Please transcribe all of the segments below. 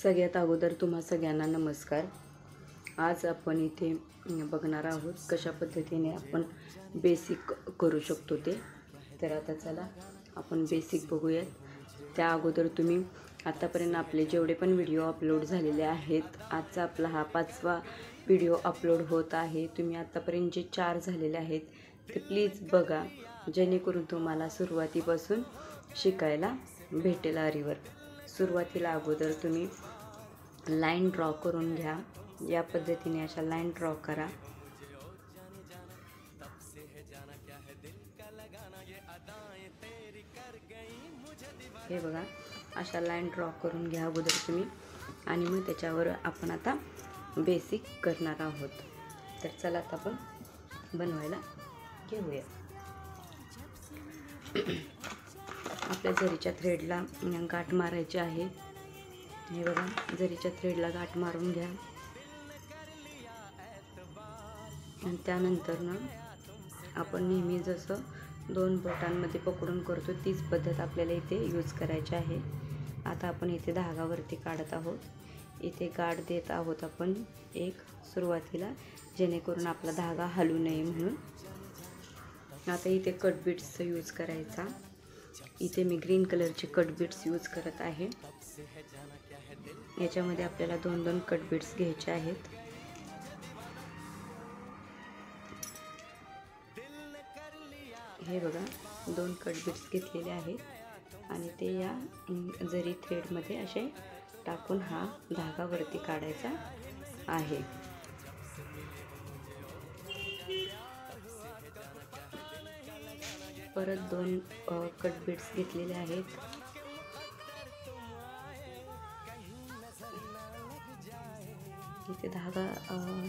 सगळ्यात अगोदर तुम्हा सगळ्यांना नमस्कार। आज आपण इथे बघणार आहोत कशा पद्धतीने आपण बेसिक करू शकतो ते। तर आता चला आपण बेसिक बघूयात। त्या अगोदर तुम्ही आतापर्यंत आपले जेवढे पण व्हिडिओ अपलोड झालेले आहेत, आजचा आपला हा 5वा व्हिडिओ अपलोड होत आहे। तुम्ही आतापर्यंत जे 4 झालेले आहेत ते प्लीज बघा, जेणेकरून तुम्हाला सुरुवातीपासून शिकायला भेटेल आरीवर्क। सुरुवातीला अगोदर तुम्ही लाईन ड्रॉ करून घ्या। या पद्धतीने अशा लाईन ड्रॉ करा। हे बघा, अशा लाईन ड्रॉ करून घ्या अगोदर तुम्ही, आणि मग त्याच्यावर आपण आता बेसिक करणार आहोत। तर चला आता आपण बनवायला घेऊया। आपल्या जरीच्या थ्रेडला गाठ मारायची आहे। हे बघा, जरीच्या थ्रेडला गाठ मारून घ्या आणि त्यानंतर ना आपण नेहमी जसं 2 बोटांमध्ये पकडून करतो तीच पद्धत आपल्याला इथे यूज करायची आहे। आता आपण इथे धागावरती काढत आहोत। इथे गाठ देत आहोत आपण एक सुरुवातीला, जेणेकरून आपला धागा हलू नये म्हणून। आता इथे कट बीट्सचा यूज करायचा। इथे मी ग्रीन कलरचे कट बीट्स यूज करत आहे। याच्यामध्ये आपल्याला 2-2 कट बीट्स घ्यायचे आहेत। हे बघा, 2 कट बीट्स घेतलेले आहेत आणि ते या जरी थ्रेडमध्ये असे टाकून हा धागा वरती काढायचा आहे। परत 2 कट बीट्स घेतलेले आहेत। इथे धागा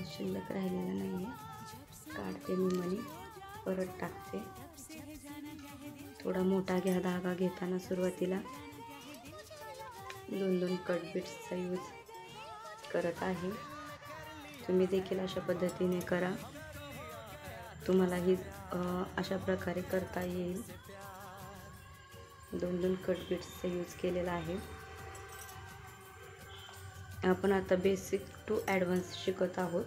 शिल्लक राहिलेला नाही आहे, काढते मी मनी, परत टाकते। थोडा मोठा घ्या धागा घेताना सुरुवातीला। 2-2 कट बीट्सचा यूज करत आहे। तुम्ही देखील अशा पद्धतीने करा, तुम्हालाही अशा प्रकारे करता येईल। 2-2 कट बीट्सचा यूज केलेला आहे। आपण आता बेसिक टू ॲडव्हान्स शिकत आहोत।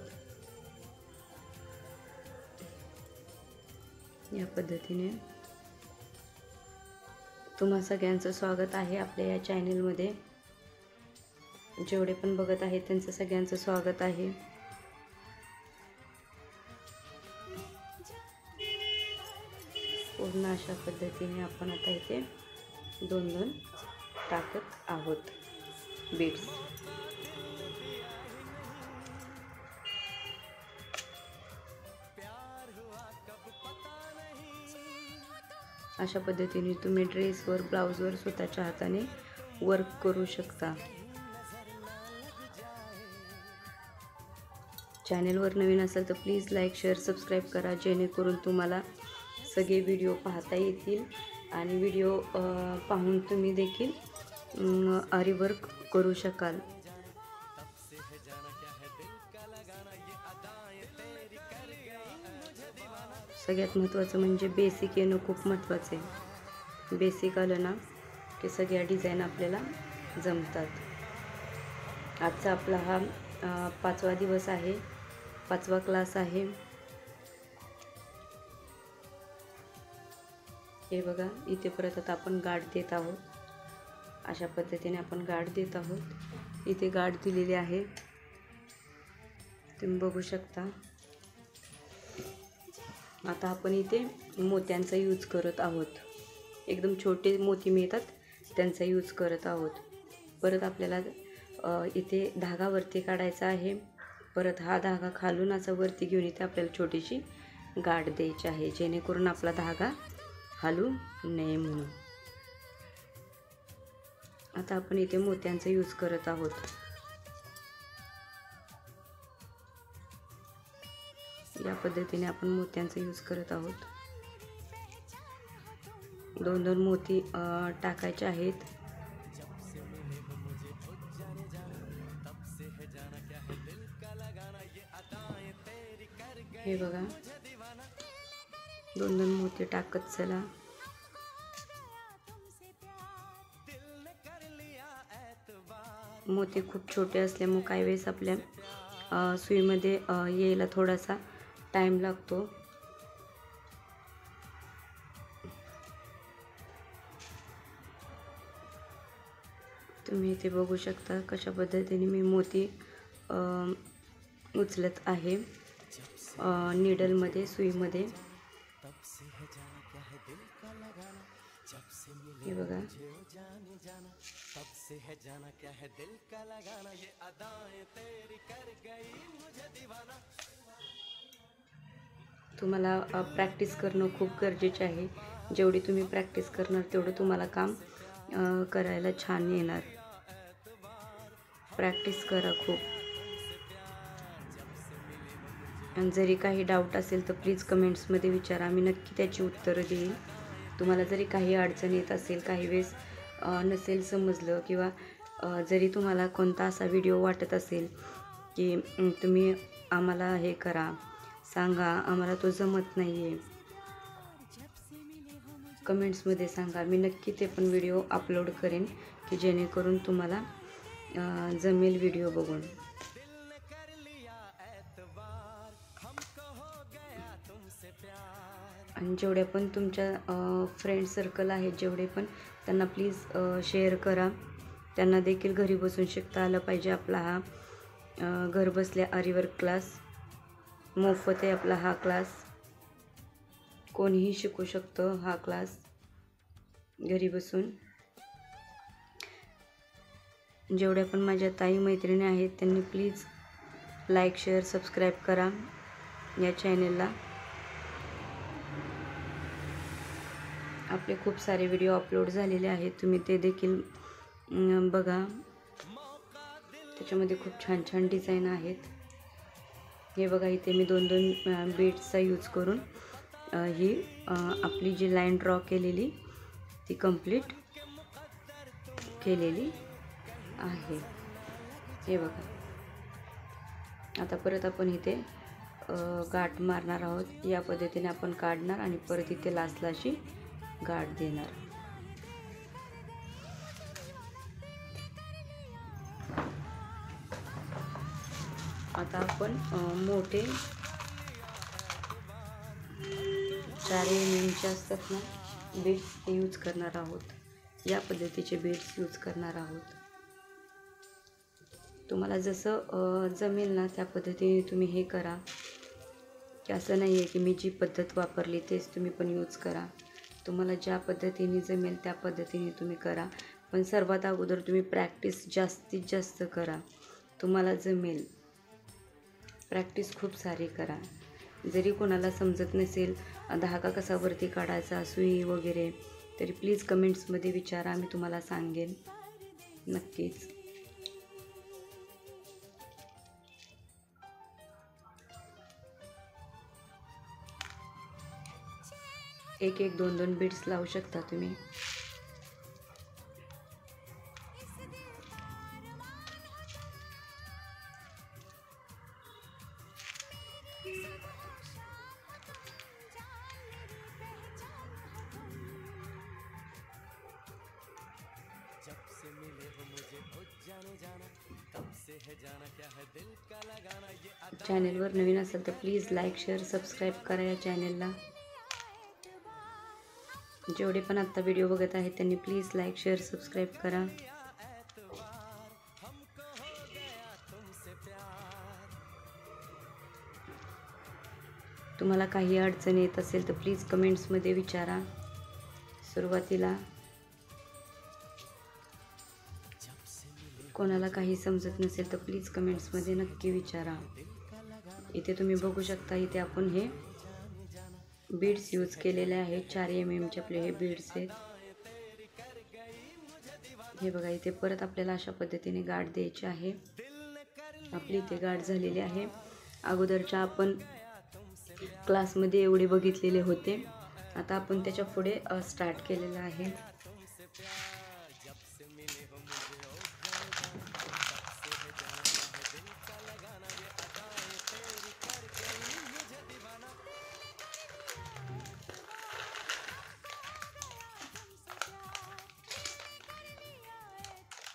या पद्धतीने तुम्हा सगळ्यांचं स्वागत आहे आपल्या या चॅनलमध्ये। जेवढे पण बघत आहेत त्यांचं सगळ्यांचं स्वागत आहे। पूर्ण अशा पद्धतीने आपण आता इथे 2-2 टाकत आहोत बीट्स। अशा पद्धतीने तुम्ही ड्रेसवर, ब्लाउजवर स्वतःच्या हाताने वर्क करू शकता। चॅनलवर नवीन असाल तर प्लीज लाईक, शेअर, सबस्क्राईब करा, जेणेकरून तुम्हाला सगळे व्हिडिओ पाहता येतील आणि व्हिडिओ पाहून तुम्ही देखील आरी वर्क करू शकाल। सगळ्यात महत्त्वाचं म्हणजे बेसिक येणं खूप महत्त्वाचं आहे। बेसिक आलं ना की सगळ्या डिझाईन आपल्याला जमतात। आजचा आपला हा 5वा दिवस आहे, 5वा क्लास आहे। हे बघा, इथे परत आता आपण गाठ देत आहोत। अशा पद्धतीने आपण गाठ देत आहोत। इथे गाठ दिलेली आहे, तुम्ही बघू शकता। आता आपण इथे मोत्यांचा यूज करत आहोत। एकदम छोटे मोती मिळतात त्यांचा यूज करत आहोत। परत आपल्याला इथे धागा वरती काढायचा आहे। परत हा धागा खालून असा वरती घेऊन इथे आपल्याला छोटीशी गाठ द्यायची आहे, जेणेकरून आपला धागा हलू नये म्हणून। आता आपण इथे मोत्यांचा यूज करत आहोत। या पद्धतीने आपण मोत्यांचा यूज करत आहोत। 2-2 मोती टाकायचे आहेत। हे बघा, 2-2 मोती टाकत चला। मोती खूप छोटे असल्यामुळे काही वेळेस आपल्या सुईमध्ये यायला थोडासा टाईम लागतो. तुम्ही इथे बघू शकता कशा पद्धतीने मी मोती उचलत आहे नीडलमध्ये, सुईमध्ये. हे बघा. तुम्हाला प्रॅक्टिस करणं खूप गरजेचे आहे. जेवढी तुम्ही प्रॅक्टिस करणार तेवढं तुम्हाला काम करायला छान येणार. प्रॅक्टिस करा खूप. आणि जरी काही डाऊट असेल तर प्लीज कमेंट्समध्ये विचारा, मी नक्की त्याची उत्तरं देईन. तुम्हाला जरी काही अडचण येत असेल, काही वेळेस नसेल समजलं, किंवा जरी तुम्हाला कोणता असा व्हिडिओ वाटत असेल की तुम्ही आम्हाला हे करा, सांगा, आम्हाला तो जमत नाही आहे, कमेंट्समध्ये सांगा. मी नक्की ते पण व्हिडिओ अपलोड करेन की जेणेकरून तुम्हाला जमेल व्हिडिओ बघून. आणि जेवढ्या पण तुमच्या फ्रेंड सर्कल आहेत, जेवढे पण, त्यांना प्लीज शेअर करा. त्यांना देखील घरी बसून शिकता आलं पाहिजे. आपला हा घर बसल्या आरीवर्क क्लास मोफत आहे. आपला हा क्लास कोणीही शिकू शकतं. हा क्लास घरी बसून. जेवढ्या पण माझ्या ताई मैत्रिणी आहेत त्यांनी प्लीज लाईक, शेअर, सबस्क्राईब करा या चॅनलला. आपले खूप सारे व्हिडिओ अपलोड झालेले आहेत, तुम्ही ते देखील बघा. त्याच्यामध्ये खूप छान छान डिझाईन आहेत. हे बघा, इथे मी 2-2 बीड्सचा यूज करून ही आपली जी लाईन ड्रॉ केलेली ती कंप्लीट केलेली आहे. हे बघा. आता परत आपण इथे गाठ मारणार आहोत. या पद्धतीने आपण काढणार आणि परत इथे लास्टला अशी गाठ देणार. आता आपण मोठे 4 mm असतात ना बीड्स, ते यूज करणार आहोत. या पद्धतीचे बीड्स यूज करणार आहोत. तुम्हाला जसं जमेल ना त्या पद्धतीने तुम्ही हे करा, की असं नाही आहे की मी जी पद्धत वापरली तेच तुम्ही पण यूज करा. तुम्हाला ज्या पद्धतीने जमेल त्या पद्धतीने तुम्ही करा. पण सर्वात अगोदर तुम्ही प्रॅक्टिस जास्तीत जास्त करा. तुम्हाला जमेल. प्रॅक्टिस खूप सारी करा. जरी कोणाला समजत नसेल धागा कसा वरती काढायचा, सुई वगैरे, तरी प्लीज कमेंट्समध्ये विचारा, मी तुम्हाला सांगेन नक्कीच. एक 2-2 बीड्स लावू शकता तुम्ही. चॅनेलवर नवीन असेल तर प्लीज लाईक, शेअर, सबस्क्राईब करा या चॅनेलला. जेवढे पण आत्ता व्हिडिओ बघत आहेत त्यांनी प्लीज लाईक, शेअर, सबस्क्राईब करा. तुम्हाला काही अडचण येत असेल तर प्लीज कमेंट्समध्ये विचारा. सुरुवातीला कोणाला काही समजत नसेल तर प्लीज कमेंट्समध्ये नक्की विचारा. इथे तुम्ही बघू शकता, इथे आपण हे बीड्स यूज केलेले आहेत. 4 mm आपले हे बीड्स आहेत. हे बघा, इथे परत आपल्याला अशा पद्धतीने गाठ द्यायची आहे. आपली इथे गाठ झालेली आहे. अगोदरच्या आपण क्लासमध्ये एवढे बघितलेले होते, आता आपण त्याच्या पुढे स्टार्ट केलेलं आहे.